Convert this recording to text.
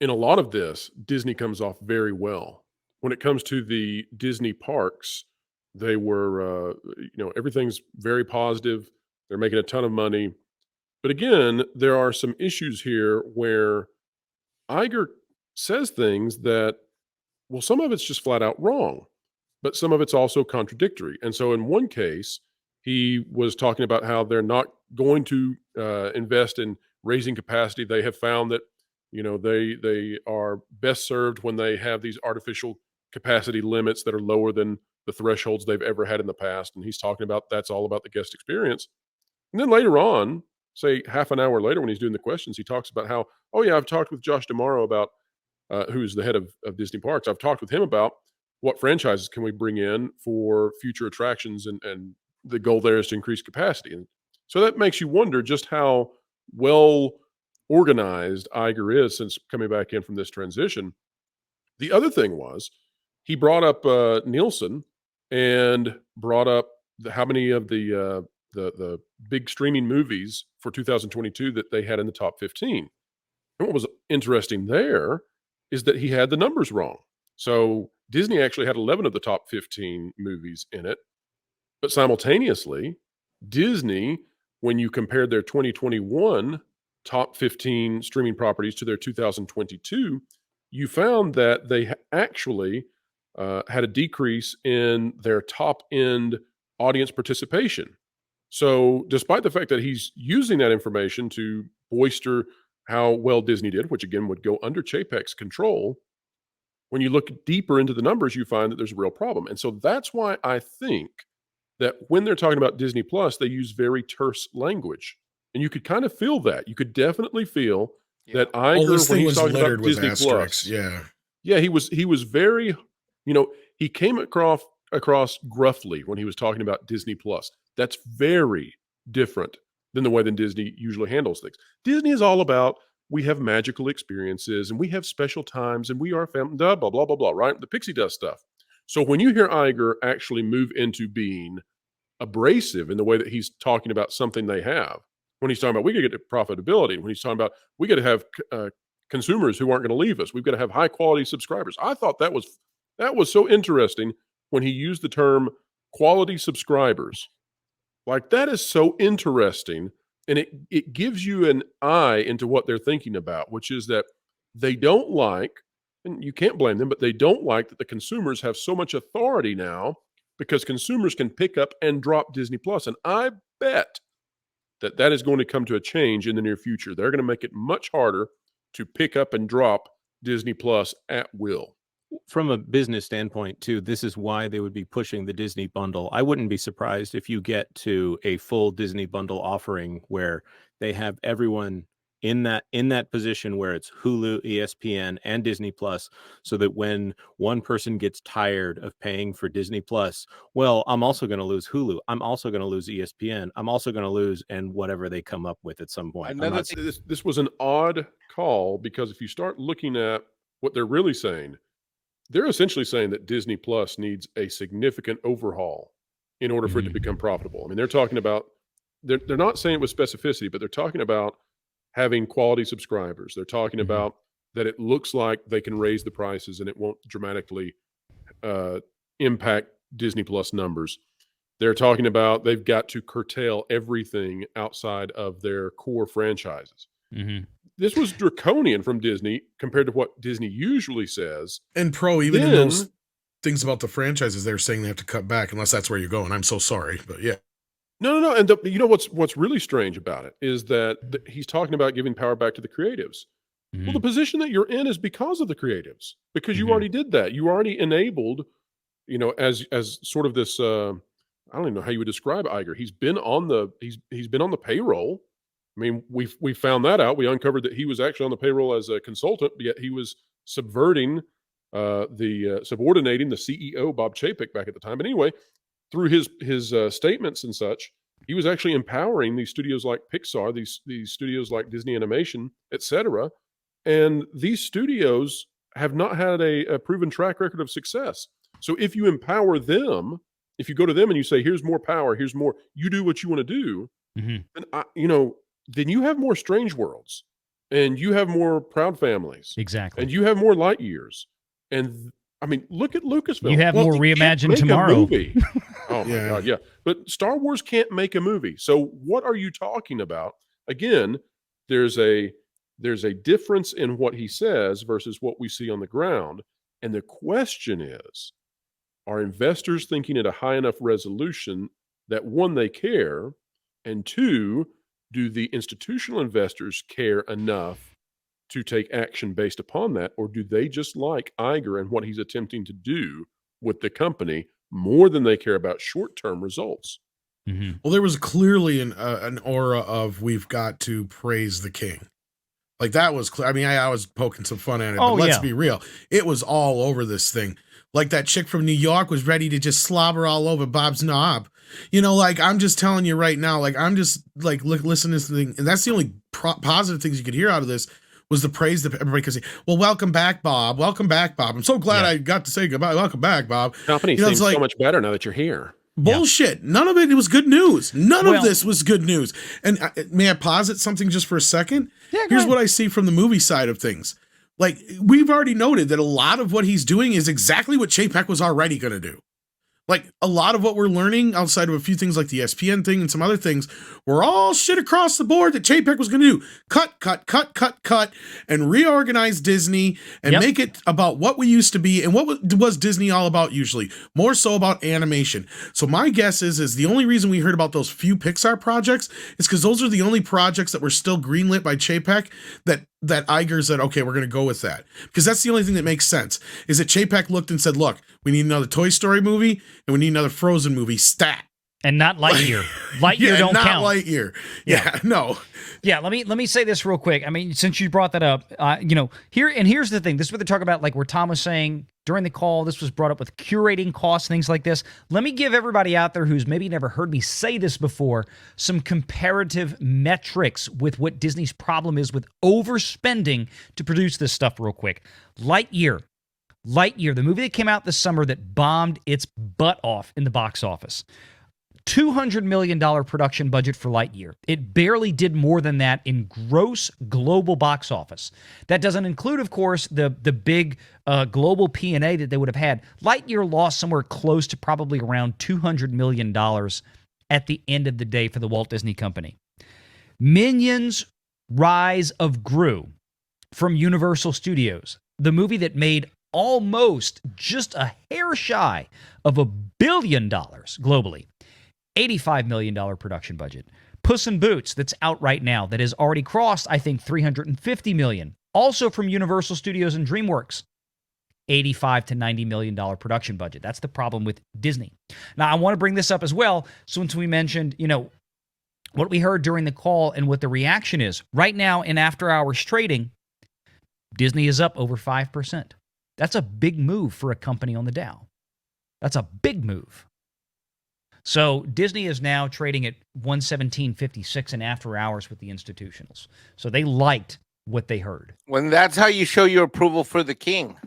in a lot of this, Disney comes off very well. When it comes to the Disney parks, they were, everything's very positive. They're making a ton of money. But again, there are some issues here where Iger says things that, well, some of it's just flat out wrong, but some of it's also contradictory. And so in one case, he was talking about how they're not going to invest in raising capacity. They have found that they are best served when they have these artificial capacity limits that are lower than the thresholds they've ever had in the past. And he's talking about that's all about the guest experience. And then later on, say half an hour later when he's doing the questions, he talks about how, oh yeah, I've talked with Josh D'Amaro about who's the head of Disney Parks. I've talked with him about what franchises can we bring in for future attractions, and the goal there is to increase capacity. And so that makes you wonder just how well organized Iger is since coming back in from this transition. The other thing was he brought up Nielsen and brought up how many of the big streaming movies for 2022 that they had in the top 15. And what was interesting there is that he had the numbers wrong. So Disney actually had 11 of the top 15 movies in it. But simultaneously, Disney, when you compared their 2021 top 15 streaming properties to their 2022, you found that they actually had a decrease in their top end audience participation. So despite the fact that he's using that information to boister how well Disney did, which again would go under Chapek's control, when you look deeper into the numbers, you find that there's a real problem. And so that's why I think that when they're talking about Disney Plus, they use very terse language. And you could kind of feel that. You could definitely feel that Iger, when he's talking about Disney Plus, yeah, he was very, he came across gruffly when he was talking about Disney Plus. That's very different than the way that Disney usually handles things. Disney is all about, we have magical experiences and we have special times and we are family, blah, blah, blah, blah, blah, right? The pixie dust stuff. So when you hear Iger actually move into being abrasive in the way that he's talking about something they have, when he's talking about we got to get to profitability, when he's talking about we got to have consumers who aren't going to leave us, we've got to have high quality subscribers. I thought that was so interesting when he used the term quality subscribers. Like, that is so interesting. And it gives you an eye into what they're thinking about, which is that they don't like, and you can't blame them, but they don't like that the consumers have so much authority now because consumers can pick up and drop Disney Plus. And I bet that is going to come to a change in the near future. They're going to make it much harder to pick up and drop Disney Plus at will. From a business standpoint, too, this is why they would be pushing the Disney bundle. I wouldn't be surprised if you get to a full Disney bundle offering where they have everyone in that position where it's Hulu, ESPN, and Disney Plus, so that when one person gets tired of paying for Disney Plus, well, I'm also going to lose Hulu. I'm also going to lose ESPN. I'm also going to lose, and whatever they come up with at some point. This was an odd call because if you start looking at what they're really saying, they're essentially saying that Disney Plus needs a significant overhaul in order for it to become profitable. I mean, they're talking about, they're not saying it with specificity, but they're talking about having quality subscribers. They're talking about that it looks like they can raise the prices and it won't dramatically impact Disney Plus numbers. They're talking about they've got to curtail everything outside of their core franchises. This was draconian from Disney compared to what Disney usually says. And even in those things about the franchises, they're saying they have to cut back unless that's where you're going. I'm so sorry, but yeah. No. And what's really strange about it is that he's talking about giving power back to the creatives. Well, the position that you're in is because of the creatives, because you already did that. You already enabled, as sort of this. I don't even know how you would describe Iger. He's been on the payroll. I mean, we found that out. We uncovered that he was actually on the payroll as a consultant, yet he was subverting subordinating the CEO, Bob Chapek, back at the time. But anyway, through his statements and such, he was actually empowering these studios like Pixar, these studios like Disney Animation, etc. And these studios have not had a proven track record of success. So if you empower them, if you go to them and you say, here's more power, here's more, you do what you want to do, then then you have more Strange Worlds. and you have more proud families, Exactly. and you have more light years. And I mean, look at Lucasfilm. You have more they can't Reimagined make a Tomorrow. movie. Oh my Yeah. God, yeah. But Star Wars can't make a movie. So what are you talking about? Again, there's a difference in what he says versus what we see on the ground. And the question is, are investors thinking at a high enough resolution that, one, they care, and two, do the institutional investors care enough to take action based upon that, or do they just like Iger and what he's attempting to do with the company more than they care about short-term results? Mhm. Well, there was clearly an aura of we've got to praise the king. Like that was clear. I mean, I was poking some fun at it, Oh, but let's yeah. be real. It was all over this thing. Like that chick from New York was ready to just slobber all over Bob's knob. You know, like I'm just telling you right now, like I'm just like listening to this thing. And that's the only positive things you could hear out of this was the praise that everybody could say. Well, welcome back, Bob. Welcome back, Bob. I'm so glad I got to say goodbye. Welcome back, Bob. Company seems so much better now that you're here. Bullshit. None of it was good news. None Well- of this was good news. And may I posit something just for a second? Yeah, go Here's ahead. what I see from the movie side of things. Like, we've already noted that a lot of what he's doing is exactly what Chapek was already going to do. Like, a lot of what we're learning outside of a few things like the ESPN thing and some other things were all shit across the board that Chapek was going to do. Cut, and reorganize Disney and Yep. make it about what we used to be. And what was Disney all about usually? More so about animation. So my guess is the only reason we heard about those few Pixar projects is because those are the only projects that were still greenlit by Chapek that Iger said, okay, we're going to go with that. Because that's the only thing that makes sense, is that Chapek looked and said, look, we need another Toy Story movie, and we need another Frozen movie, stat. And not Lightyear. Lightyear don't not count. Lightyear. Yeah, no. Yeah, let me say this real quick. I mean, since you brought that up, here's the thing. This is what they talk about, like where Tom was saying during the call, this was brought up with curating costs, things like this. Let me give everybody out there who's maybe never heard me say this before some comparative metrics with what Disney's problem is with overspending to produce this stuff real quick. Lightyear, the movie that came out this summer that bombed its butt off in the box office. $200 million production budget for Lightyear. It barely did more than that in gross global box office. That doesn't include, of course, the big global P&A that they would have had. Lightyear lost somewhere close to probably around $200 million at the end of the day for the Walt Disney Company. Minions: Rise of Gru from Universal Studios, the movie that made almost just a hair shy of $1 billion globally. $85 million production budget. Puss in Boots, that's out right now, that has already crossed, I think, $350 million. Also from Universal Studios and DreamWorks. $85 to $90 million production budget. That's the problem with Disney. Now, I want to bring this up as well, since we mentioned, what we heard during the call and what the reaction is. Right now, in after-hours trading, Disney is up over 5%. That's a big move for a company on the Dow. That's a big move. So Disney is now trading at 117.56 in after hours with the institutionals. So they liked what they heard. When that's how you show your approval for the king.